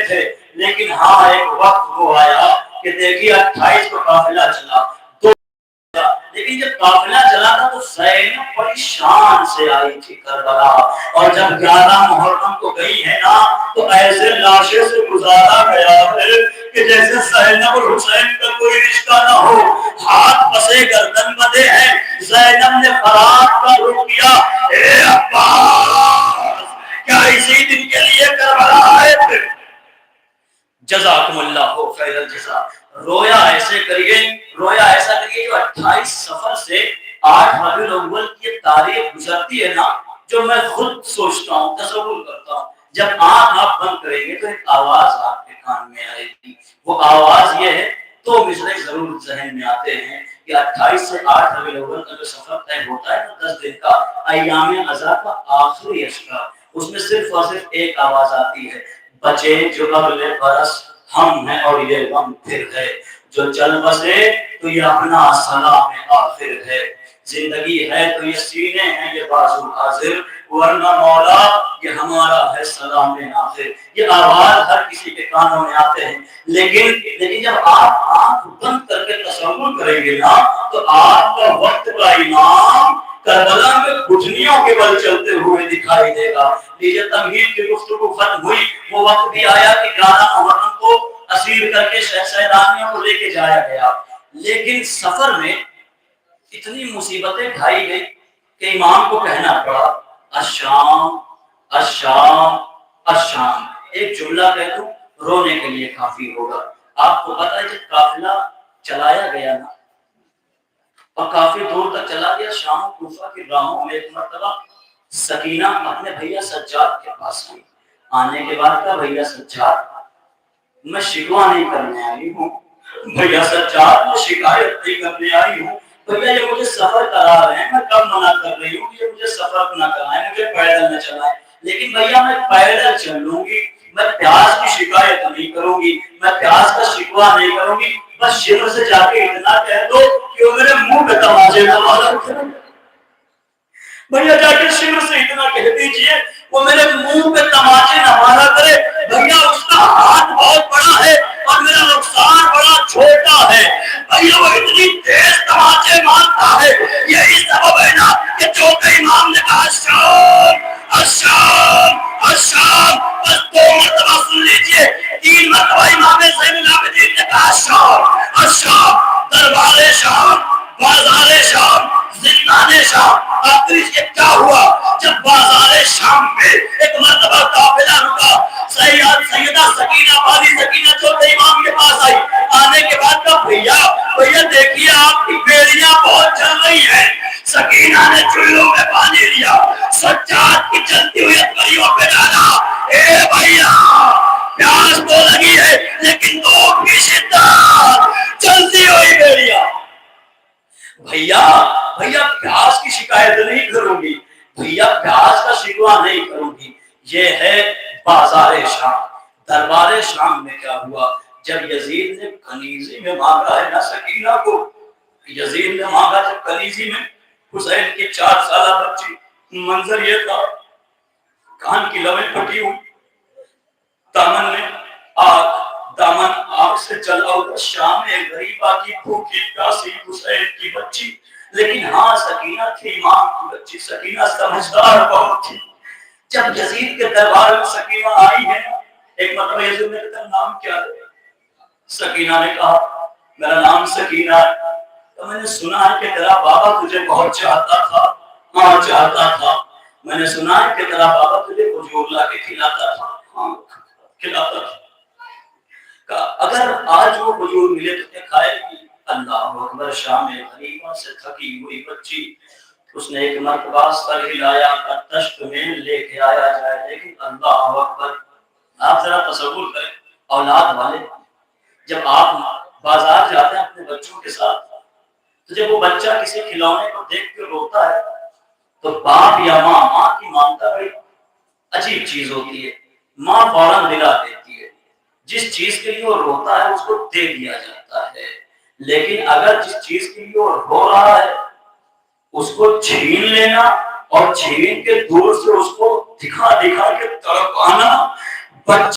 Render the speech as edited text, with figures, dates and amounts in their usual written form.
تھے، لیکن ہاں ایک وقت وہ آیا کہ دیکھیے 28 کو قافلہ چلا، لیکن جب قافلہ چلا تھا تو زینب بڑی شان سے آئی تھی کربلا، اور جب 11 محرم کو گئی ہے نا تو ایسے لاشیں سے گزارا گیا ہے کہ جیسے زینب اور حسین کا کوئی رشتہ نہ ہو، ہاتھ پسے گردن بندھے ہیں۔ زینب نے فرات کا رخ کیا، اے عباس کیا اسی دن کے لیے کربلا آئے تھے؟ جزاکم اللہ خیر الجزا۔ رویا ایسے کریے، رویا ایسا کریے جو 28 سفر سے 8 ربیع الاول کی تاریخ گزرتی ہے نا، جو میں خود سوچتا ہوں، تصور کرتا ہوں، جب آپ بند کریں گے تو ایک آواز آپ کے کان میں آئے گی، وہ آواز یہ ہے، تو مجھے ضرور ذہن میں آتے ہیں کہ 28 سے 8 ربیع الاول کا جو سفر طے ہوتا ہے نا 10 دن کا، ایام عزا کا آخری اشرا، اس میں صرف اور صرف ایک آواز آتی ہے، بچے جو اگلے برس ہم ہیں اور یہ غم پھر ہے، جو چل بسے تو یہ اپنا سلام آخر ہے، زندگی ہے تو یہ سینے ہیں یہ بازو حاضر، ورنہ مولا یہ ہمارا ہے سلام آخر۔ یہ آواز ہر کسی کے کانوں میں آتے ہیں، لیکن جب آپ آنکھ بند کر کے تصور کریں گے نا تو آپ کا وقت کا امام کربلا میں گھٹنیوں کے بل چلتے ہوئے دکھائی دے گا۔ لیجیے تمہید کی گفتگو ختم ہوئی، وہ وقت بھی آیا کہ 11 محرم کو اسیر کر کے سیدانیوں کو لے کے جایا گیا، لیکن سفر میں اتنی مصیبتیں ڈھائی گئی کہ امام کو کہنا پڑا الشام الشام الشام۔ ایک جملہ کہہ دوں رونے کے لیے کافی ہوگا۔ آپ کو پتا ہے جب قافلہ چلایا گیا نا اور کافی دور تک چلا گیا، شام و کوفہ کی راہوں میں ایک مرتبہ سکینہ اپنے بھیا سجاد کے پاس آئی، آنے کے بعد کہا بھیا سجاد میں شکوہ نہیں کرنے آئی ہوں، بھیا سجاد میں شکایت نہیں کرنے آئی ہوں، بھیا یہ مجھے سفر کرا رہے ہیں، میں کب منع کر رہی ہوں کہ یہ مجھے سفر نہ کرائیں، مجھے پیدل نہ چلائیں، لیکن بھیا میں پیدل چل لوں گی، میں پیاس کی شکایت نہیں کروں گی، میں پیاس کا شکوہ نہیں کروں گی، بس شمر سے جا کے اتنا کہہ دو کہ وہ میرے منہ پہ تماچے نہ مارے۔ بھیا جا کے شمر سے اتنا کہہ دیجئے وہ میرے منہ پہ تماچے نہ مارا کرے، بھیا اس کا ہاتھ بہت بڑا ہے اور میرا رخسار بڑا چھوٹا ہے، بھیا وہ اتنی تیز تماچے مارتا ہے، یہی سبب ہے نا کہ چوتھے امام نے کہا الشام الشام الشام، بس 2 مرتبہ سن لیجئے، 3 مرتبہ امام زین العابدین نے کہا الشام الشام، دربار شام، بازار شام، زندان شام۔ آخری سے کیا ہوا جب بازار شام میں ایک مرتبہ قافلہ رکا، سیدہ سکینہ بازی سکینہ چوتھے امام کے پاس آئی، آنے کے بعد کہا بھیا دیکھیے آپ کی بیڑیاں بہت چل رہی ہیں۔ سکینہ نے چلوں میں پانی لیا، سجاد کی چلتی ہوئی ہتھیلیوں پہ ڈالا، اے بھیا پیاس تو لگی ہے لیکن دھوپ کی شدت، چلتی ہوئی بیڑیاں۔ بھیا پیاس کی شکایت نہیں کروں گی، بھیا پیاس کا شکوہ نہیں کروں گی۔ یہ ہے بازار شام۔ دربار شام میں کیا ہوا جب یزید نے کنیزی میں مانگا ہے نا سکینہ کو، یزید نے مانگا جب کنیزی میں حسین کی 4 سالہ بچی، منظر یہ تھا کان کی لویں پھٹی ہوئی، دامن میں دامن آگ سے جلا ہوا، شام میں غریبہ کی بھوکی پیاسی حسین کی بچی، لیکن ہاں سکینہ تھی امام کی بچی، سکینہ سمجھدار بہت تھی۔ جب یزید کے دربار میں سکینہ آئی ہے، ایک مرتبہ یزید نے کہا نام کیا ہے؟ سکینہ نے کہا میرا نام سکینہ ہے، تو میں نے سنا ہے کہ تیرا بابا تجھے بہت چاہتا تھا۔ ہاں چاہتا تھا، میں نے سنا ہے کہ تیرا بابا تجھے کھجور لا کے کھلاتا تھا۔ ہاں کھلاتا تھا۔ اگر آج وہ کھجور ملے تو کیا کھائے گی؟ اللہ اکبر، شام غریبہ سے تھکی ہوئی بچی، اس نے ایک مرتبہ سر ہلایا تشت میں لے کے آیا جائے، لیکن اللہ اکبر، آپ ذرا تصور کریں اولاد والے جب آپ بازار جاتے ہیں اپنے بچوں کے ساتھ، تو جب وہ بچہ کسی کھلونے کو دیکھ کے روتا ہے تو باپ یا ماں کی مانتا بڑی عجیب چیز ہوتی ہے، ماں فوراً دلا دیتی ہے، جس چیز کے لیے وہ روتا ہے اس کو دے دیا جاتا ہے، لیکن اگر جس چیز کے لیے وہ رو رہا ہے اس کو چھین لینا اور چھین کے دور سے اس کو دکھا کے تڑپانا،